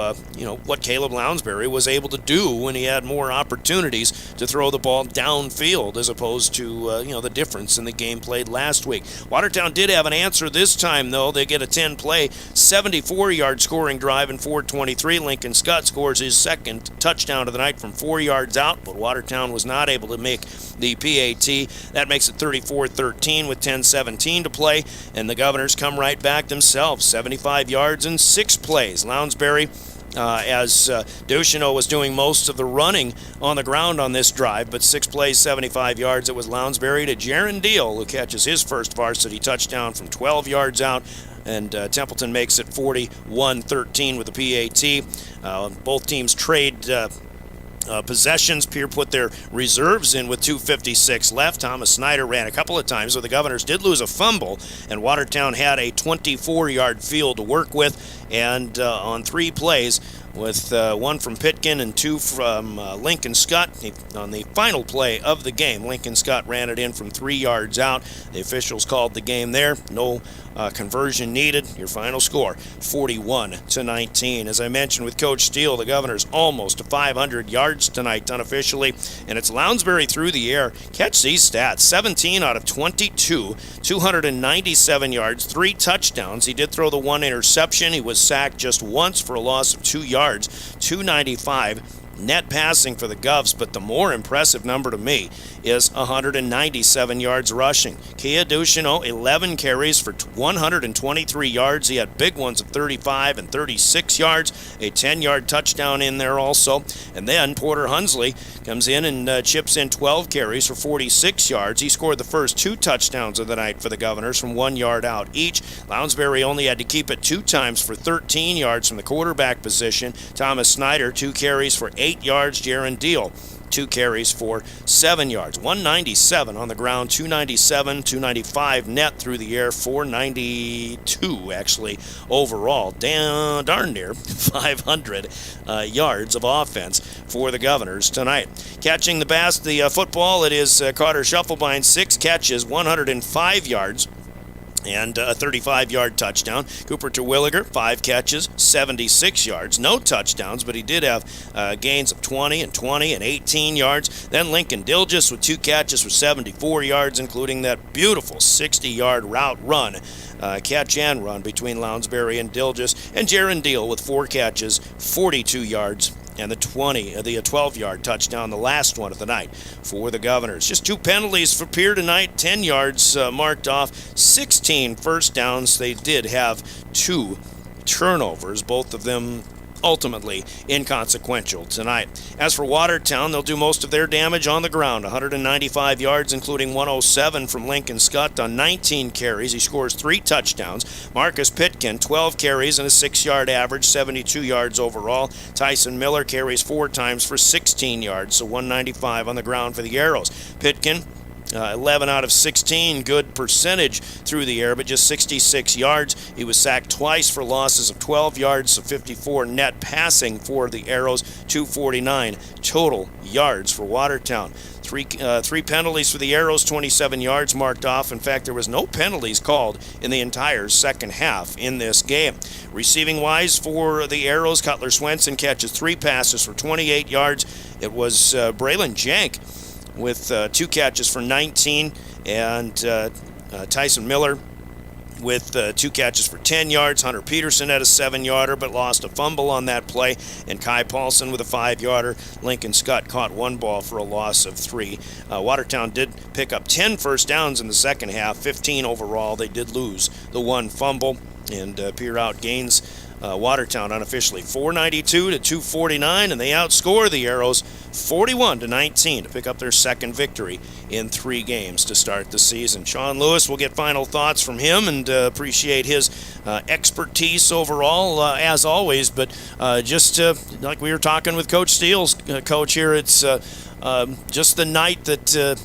what Caleb Lounsbury was able to do when he had more opportunities to throw the ball downfield, as opposed to the difference in the game played last week. Watertown did have an answer this time, though. They get a 10-play, 74-yard scoring drive in 4:23. Lincoln Scott scores his second touchdown of the night from 4 yards out, but Watertown was not able to make the PAT. That makes it 34-13 with 10:17 to play, and the Governors come right back themselves, 75 yards in 6 plays. Lounsbury, as Ducheneau was doing most of the running on the ground on this drive, but 6 plays, 75 yards. It was Lounsbury to Jaron Deal, who catches his first varsity touchdown from 12 yards out, and Templeton makes it 41-13 with the PAT. Both teams trade possessions. Pierre put their reserves in with 2:56 left. Thomas Snyder ran a couple of times, so the Governors did lose a fumble, and Watertown had a 24-yard field to work with, and on 3 plays, with 1 from Pitkin and 2 from Lincoln Scott. On the final play of the game, Lincoln Scott ran it in from 3 yards out. The officials called the game there. No conversion needed. Your final score, 41-19. As I mentioned with Coach Steele, the Governors almost to 500 yards tonight unofficially, and it's Lounsbury through the air. Catch these stats: 17 out of 22, 297 yards, 3 touchdowns. He did throw the 1 interception. He was sacked just once for a loss of 2 yards, 295 net passing for the Govs, but the more impressive number to me is 197 yards rushing. Kea Ducheneau, 11 carries for 123 yards. He had big ones of 35 and 36 yards, a 10-yard touchdown in there also. And then Porter Hunsley comes in and chips in 12 carries for 46 yards. He scored the first 2 touchdowns of the night for the Governors from 1 yard out each. Lounsbury only had to keep it 2 times for 13 yards from the quarterback position. Thomas Snyder, 2 carries for 8 yards. Jaron Deal, 2 carries for 7 yards. 197 on the ground, 297, 295 net through the air, 492 actually overall. Darn near 500 yards of offense for the Governors tonight. Catching the football, it is Carter Shufflebine, 6 catches, 105 yards. and a 35-yard touchdown. Cooper Terwilliger, 5 catches, 76 yards. No touchdowns, but he did have gains of 20 and 20 and 18 yards. Then Lincoln Dilgis with 2 catches for 74 yards, including that beautiful 60-yard route run, catch and run between Lounsbury and Dilgis. And Jaron Deal with 4 catches, 42 yards, and the 12-yard touchdown, the last one of the night for the Governors. Just 2 penalties for Pierre tonight, 10 yards marked off, 16 first downs. They did have 2 turnovers, both of them ultimately inconsequential tonight. As for Watertown, they'll do most of their damage on the ground. 195 yards, including 107 from Lincoln Scott on 19 carries. He scores 3 touchdowns. Marcus Pitkin, 12 carries and a 6-yard average, 72 yards overall. Tyson Miller carries 4 times for 16 yards, so 195 on the ground for the Arrows. Pitkin, 11 out of 16, good percentage through the air, but just 66 yards. He was sacked twice for losses of 12 yards, so 54 net passing for the Arrows, 249 total yards for Watertown. Three penalties for the Arrows, 27 yards marked off. In fact, there was no penalties called in the entire second half in this game. Receiving-wise for the Arrows, Cutler Swenson catches 3 passes for 28 yards. It was Braylon Jank with 2 catches for 19, and Tyson Miller with 2 catches for 10 yards. Hunter Peterson had a 7-yarder but lost a fumble on that play, and Kai Paulson with a 5-yarder. Lincoln Scott caught 1 ball for a loss of 3. Watertown did pick up 10 first downs in the second half, 15 overall. They did lose the 1 fumble, and Pierre outgains Watertown unofficially 492 to 249, and they outscore the Arrows 41-19 to pick up their second victory in 3 games to start the season. Sean Lewis, will get final thoughts from him, and appreciate his expertise overall, as always. But just like we were talking with Coach Steele's coach here, it's just the night that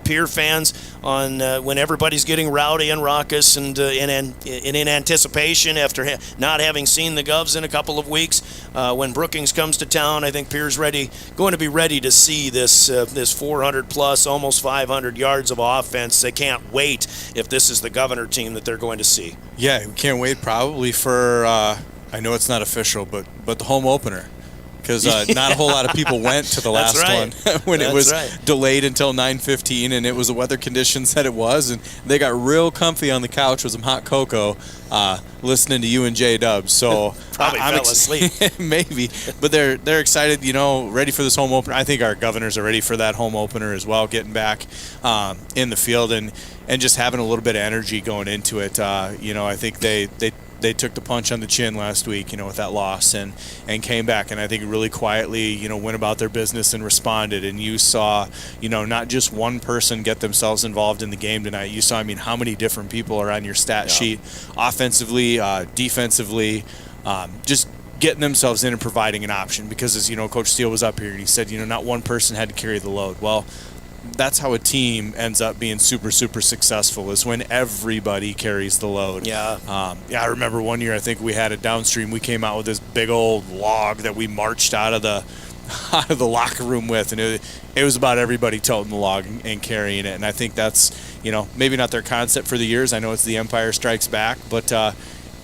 Pierre fans on when everybody's getting rowdy and raucous and in anticipation after not having seen the Govs in a couple of weeks. When Brookings comes to town, I think Pierre's going to be ready to see this 400 plus, almost 500 yards of offense. They can't wait if this is the Governor team that they're going to see. Yeah, we can't wait probably for I know it's not official, but the home opener. Because not a whole lot of people went to the last one when it was delayed until 9:15, and it was the weather conditions that it was, and they got real comfy on the couch with some hot cocoa, listening to you and J-Dubs. So probably fell asleep, maybe, but they're excited, ready for this home opener. I think our Governors are ready for that home opener as well, getting back in the field and just having a little bit of energy going into it. I think they took the punch on the chin last week, with that loss, and came back, and I think really quietly, went about their business and responded. And you saw, not just one person get themselves involved in the game tonight. You saw, how many different people are on your stat sheet, offensively, defensively, just getting themselves in and providing an option. Because as Coach Steele was up here and he said, not one person had to carry the load. Well, that's how a team ends up being super, super successful, is when everybody carries the load. Yeah. I remember one year, I think we had it downstream. We came out with this big old log that we marched out of the locker room with, and it was about everybody toting the log and carrying it. And I think that's, maybe not their concept for the years. I know it's the Empire Strikes Back, but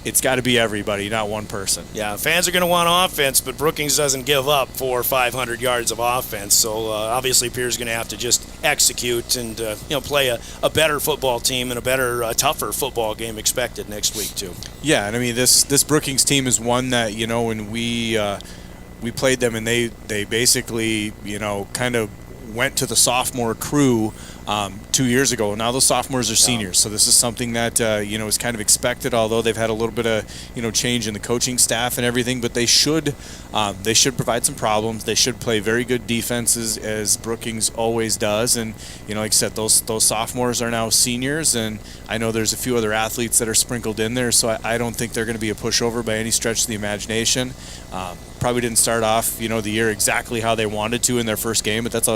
it's got to be everybody, not one person. Yeah, fans are going to want offense, but Brookings doesn't give up 400 or 500 yards of offense. So obviously Pierre's going to have to just execute and play a better football team and a better, tougher football game expected next week too. Yeah, and this Brookings team is one that when we played them, and they basically kind of went to the sophomore crew 2 years ago. Now those sophomores are seniors, so this is something that is kind of expected. Although they've had a little bit of change in the coaching staff and everything, but they should provide some problems. They should play very good defenses, as Brookings always does. And like I said, those sophomores are now seniors, and I know there's a few other athletes that are sprinkled in there, so I don't think they're going to be a pushover by any stretch of the imagination. Probably didn't start off the year exactly how they wanted to in their first game, but that's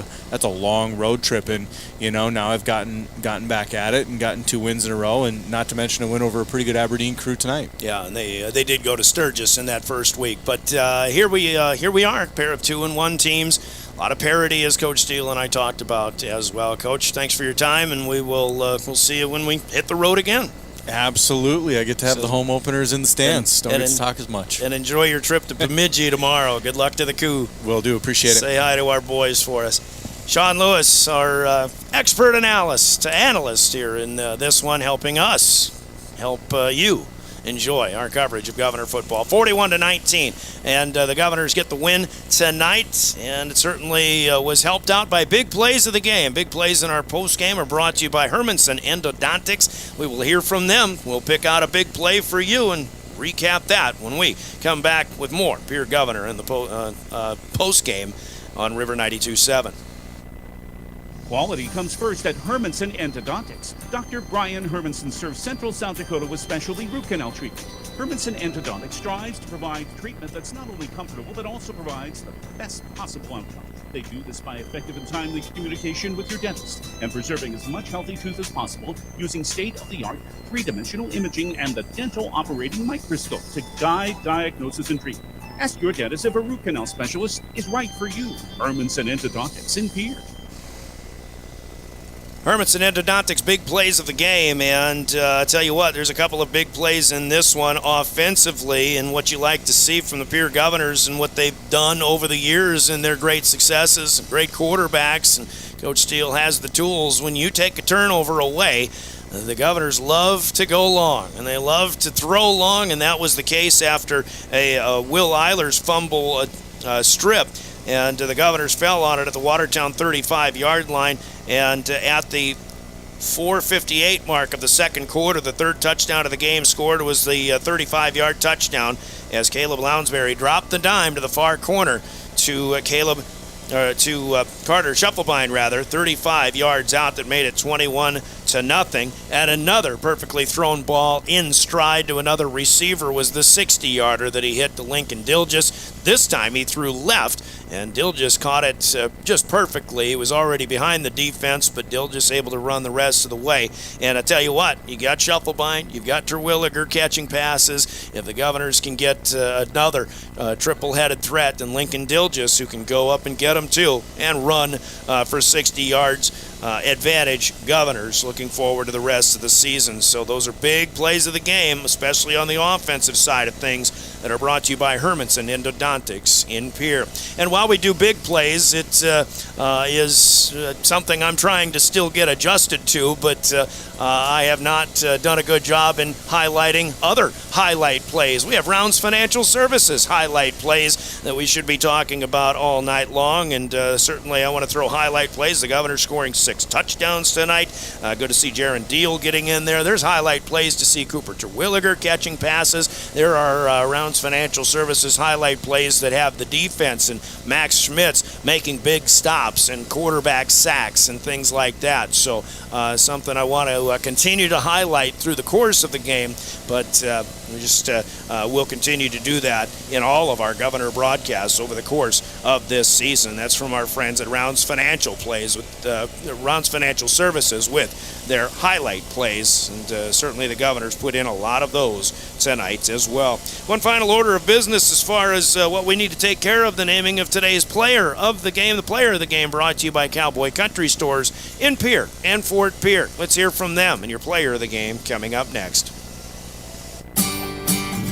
a long road trip, and now I've gotten back at it and gotten 2 wins in a row, and not to mention a win over a pretty good Aberdeen crew tonight. Yeah, and they did go to Sturgis in that first week, but here we are, a pair of 2-1 teams. A lot of parity, as Coach Steele and I talked about as well. Coach, thanks for your time, and we'll see you when we hit the road again. Absolutely. I get to have the home openers in the stands. Don't get to talk as much. And enjoy your trip to Bemidji tomorrow. Good luck to the Coup. Will do. Appreciate it. Say hi to our boys for us. Sean Lewis, our expert analyst here in this one, helping us help you enjoy our coverage of Governor football. 41-19, and the Governors get the win tonight, and it certainly was helped out by big plays of the game. Big plays in our postgame are brought to you by Hermanson Endodontics. We will hear from them. We'll pick out a big play for you and recap that when we come back with more Pierre Governor in the postgame on River 92.7. Quality comes first at Hermanson Endodontics. Dr. Brian Hermanson serves Central South Dakota with specialty root canal treatment. Hermanson Endodontics strives to provide treatment that's not only comfortable, but also provides the best possible outcome. They do this by effective and timely communication with your dentist and preserving as much healthy tooth as possible using state-of-the-art three-dimensional imaging and the dental operating microscope to guide diagnosis and treatment. Ask your dentist if a root canal specialist is right for you. Hermanson Endodontics in Pierre. Hermanson Endodontics, big plays of the game, and I tell you what, there's a couple of big plays in this one offensively, and what you like to see from the Pierre Governors and what they've done over the years and their great successes, great quarterbacks, and Coach Steele has the tools. When you take a turnover away, the Governors love to go long, and they love to throw long, and that was the case after a Will Eilers fumble strip. And the Governors fell on it at the Watertown 35-yard line. And at the 4:58 mark of the second quarter, the third touchdown of the game scored was the 35-yard touchdown as Caleb Lounsbury dropped the dime to the far corner to Carter Shufflebine, 35 yards out, that made it 21-0. And another perfectly thrown ball in stride to another receiver was the 60-yarder that he hit to Lincoln Dilgis. This time he threw left, and Dilgis caught it just perfectly. It was already behind the defense, but Dilgis able to run the rest of the way. And I tell you what, you got Shufflebine, you've got Terwilliger catching passes. If the Governors can get another triple-headed threat than Lincoln Dilgis, who can go up and get them too and run for 60 yards, advantage Governors. Looking forward to the rest of the season. So those are big plays of the game, especially on the offensive side of things, that are brought to you by Hermanson Endodontics in Pierre. And while we do big plays, it is something I'm trying to still get adjusted to, but I have not done a good job in highlighting other highlight plays. We have Rounds Financial Services highlight plays that we should be talking about all night long, and certainly I want to throw highlight plays. The Governor scoring 6 touchdowns tonight. Good to see Jaron Deal getting in there. There's highlight plays to see Cooper Terwilliger catching passes. There are Rounds Financial Services highlight plays that have the defense and Max Schmitz making big stops and quarterback sacks and things like that. So something I want to continue to highlight through the course of the game, but we just will continue to do that in all of our Governor broadcasts over the course of this season. That's from our friends at Rounds Financial Plays with Rounds Financial Services with their highlight plays, and certainly the Governors put in a lot of those tonight as well. One final order of business as far as what we need to take care of, the naming of today's player of the game. The player of the game brought to you by Cowboy Country Stores in Pierre and Fort Pierre. Let's hear from them and your player of the game coming up next.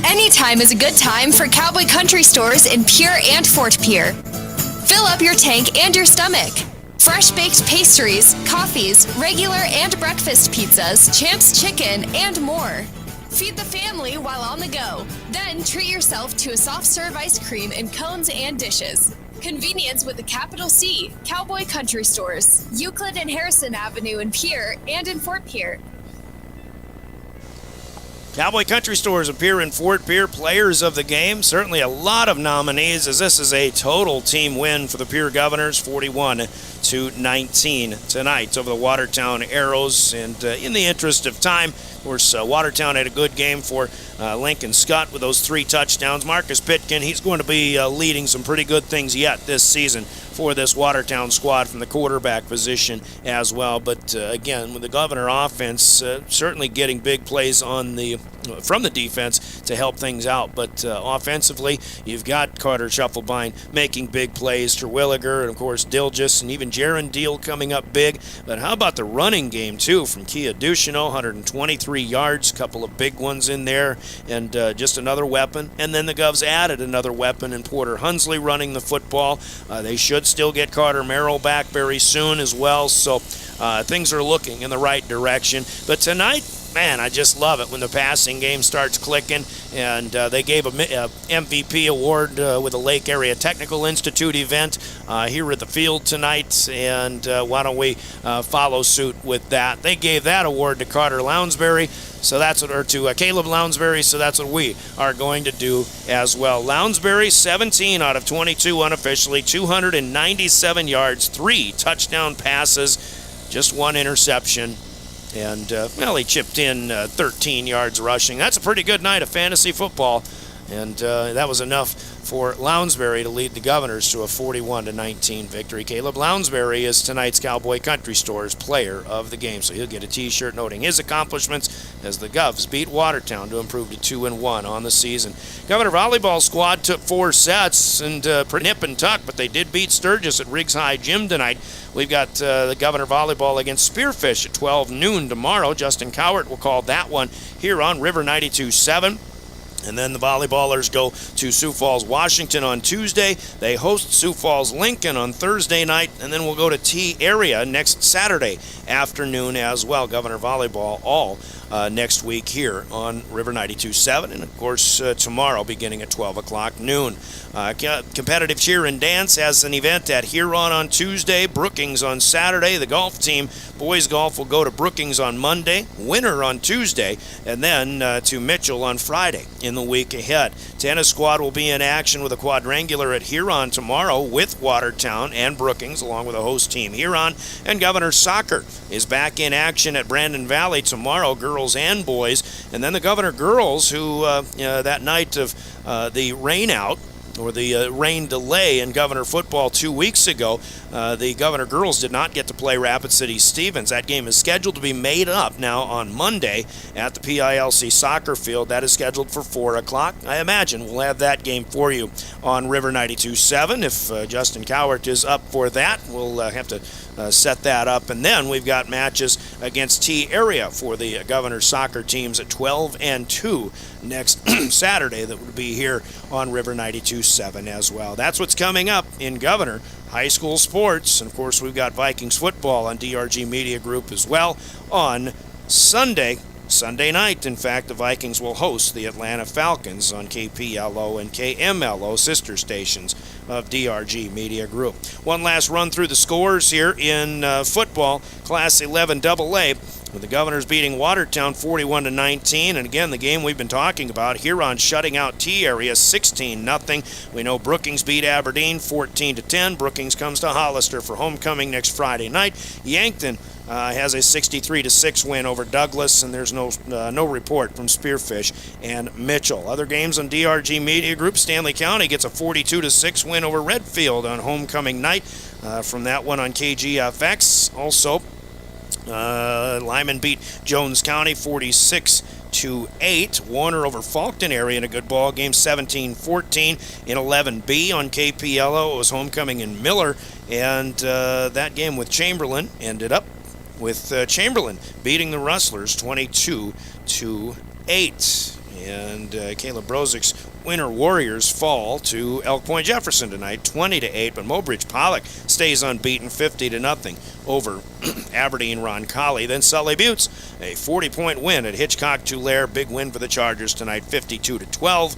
Anytime is a good time for Cowboy Country Stores in Pierre and Fort Pierre. Fill up your tank and your stomach. Fresh baked pastries, coffees, regular and breakfast pizzas, Champs Chicken, and more. Feed the family while on the go. Then treat yourself to a soft serve ice cream in cones and dishes. Convenience with a capital C. Cowboy Country Stores. Euclid and Harrison Avenue in Pierre and in Fort Pierre. Cowboy Country Stores appear in Fort Pierre, players of the game. Certainly a lot of nominees, as this is a total team win for the Pierre Governors, 41-19 tonight over the Watertown Arrows. And in the interest of time, of course, Watertown had a good game for Lincoln Scott with those 3 touchdowns. Marcus Pitkin, he's going to be leading some pretty good things yet this season for this Watertown squad from the quarterback position as well. But again, with the Governor offense, certainly getting big plays on from the defense to help things out. But offensively, you've got Carter Shufflebine making big plays, Terwilliger, and of course Dilgis, and even Jaron Deal coming up big. But how about the running game too from Kia Duchesneau, 123 93 yards, a couple of big ones in there, and just another weapon. And then the Govs added another weapon in Porter Hunsley running the football. They should still get Carter Merrill back very soon as well, so things are looking in the right direction. But tonight, man, I just love it when the passing game starts clicking, and they gave a MVP award with the Lake Area Technical Institute event here at the field tonight, and why don't we follow suit with that? They gave that award to Carter Lounsbury, so that's what, or to Caleb Lounsbury, so that's what we are going to do as well. Lounsbury, 17 out of 22 unofficially, 297 yards, 3 touchdown passes, just 1 interception. And, well, he chipped in 13 yards rushing. That's a pretty good night of fantasy football. And that was enough for Lounsbury to lead the Governors to a 41-19 victory. Caleb Lounsbury is tonight's Cowboy Country Store's player of the game. So he'll get a T-shirt noting his accomplishments as the Govs beat Watertown to improve to 2-1 on the season. Governor Volleyball squad took 4 sets and pretty nip and tuck, but they did beat Sturgis at Riggs High Gym tonight. We've got the Governor Volleyball against Spearfish at 12 noon tomorrow. Justin Cowart will call that one here on River 92.7. And then the volleyballers go to Sioux Falls, Washington on Tuesday. They host Sioux Falls, Lincoln on Thursday night. And then we'll go to T-Area next Saturday afternoon as well. Governor Volleyball all next week here on River 92.7. And, of course, tomorrow beginning at 12 o'clock noon. Competitive Cheer and Dance has an event at Huron on Tuesday, Brookings on Saturday. The golf team, boys golf, will go to Brookings on Monday, Winter on Tuesday, and then to Mitchell on Friday in the week ahead. Tennis squad will be in action with a quadrangular at Huron tomorrow with Watertown and Brookings, along with a host team Huron. And Governor Soccer is back in action at Brandon Valley tomorrow, girls and boys. And then the Governor girls, who that night of the rain out, or the rain delay in Governor football 2 weeks ago, the Governor girls did not get to play Rapid City Stevens. That game is scheduled to be made up now on Monday at the PILC soccer field. That is scheduled for 4 o'clock. I imagine we'll have that game for you on River 92.7. If Justin Cowart is up for that, we'll have to set that up. And then we've got matches against T-Area for the Governor soccer teams at 12 and 2 next Saturday. That would be here on River 92.7 as well. That's what's coming up in Governor high school sports. And, of course, we've got Vikings football on DRG Media Group as well on Sunday night. In fact, the Vikings will host the Atlanta Falcons on KPLO and KMLO, sister stations of DRG Media Group. One last run through the scores here in football, Class 11 AA, with the Governors beating Watertown 41-19. And again, the game we've been talking about, Huron shutting out T-Area 16-0. We know Brookings beat Aberdeen 14-10. Brookings comes to Hollister for homecoming next Friday night. Yankton has a 63-6 win over Douglas, and there's no report from Spearfish and Mitchell. Other games on DRG Media Group, Stanley County gets a 42-6 win over Redfield on homecoming night. From that one on KGFX. Also, Lyman beat Jones County 46-8. Warner over Faulkton area in a good ball game, 17-14. In 11B on KPLO, it was homecoming in Miller, and that game with Chamberlain ended up with Chamberlain beating the Rustlers 22-8. And Caleb Brozik's Winter Warriors fall to Elk Point Jefferson tonight, 20-8. But Mobridge Pollock stays unbeaten, 50-0 over Aberdeen Roncalli. Then Sully Buttes, a 40-point win at Hitchcock Tulare. Big win for the Chargers tonight, 52-12.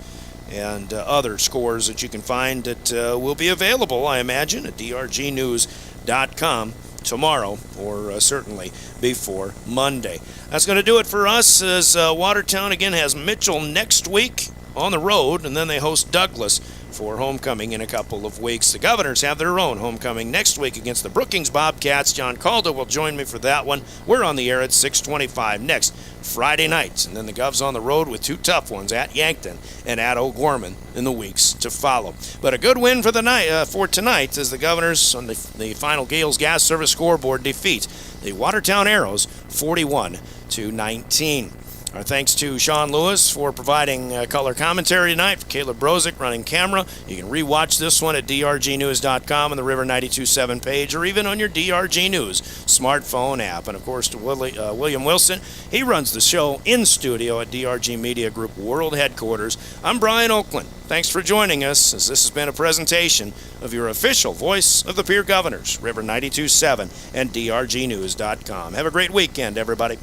And other scores that you can find that will be available, I imagine, at drgnews.com tomorrow, or certainly before Monday. That's going to do it for us, as Watertown again has Mitchell next week on the road, and then they host Douglas for homecoming in a couple of weeks. The Governors have their own homecoming next week against the Brookings Bobcats. John Calder will join me for that one. We're on the air at 6:25 next Friday night, and then the Govs on the road with 2 tough ones at Yankton and at O'Gorman in the weeks to follow. But a good win for the night for tonight, as the Governors on the final Gales Gas Service scoreboard defeat the Watertown Arrows 41-19. Our thanks to Sean Lewis for providing color commentary tonight, for Caleb Brozick running camera. You can rewatch this one at drgnews.com on the River 92.7 page, or even on your DRG News smartphone app. And, of course, to William Wilson. He runs the show in studio at DRG Media Group World Headquarters. I'm Brian Oakland. Thanks for joining us, as this has been a presentation of your official voice of the Pierre Governors, River 92.7 and drgnews.com. Have a great weekend, everybody.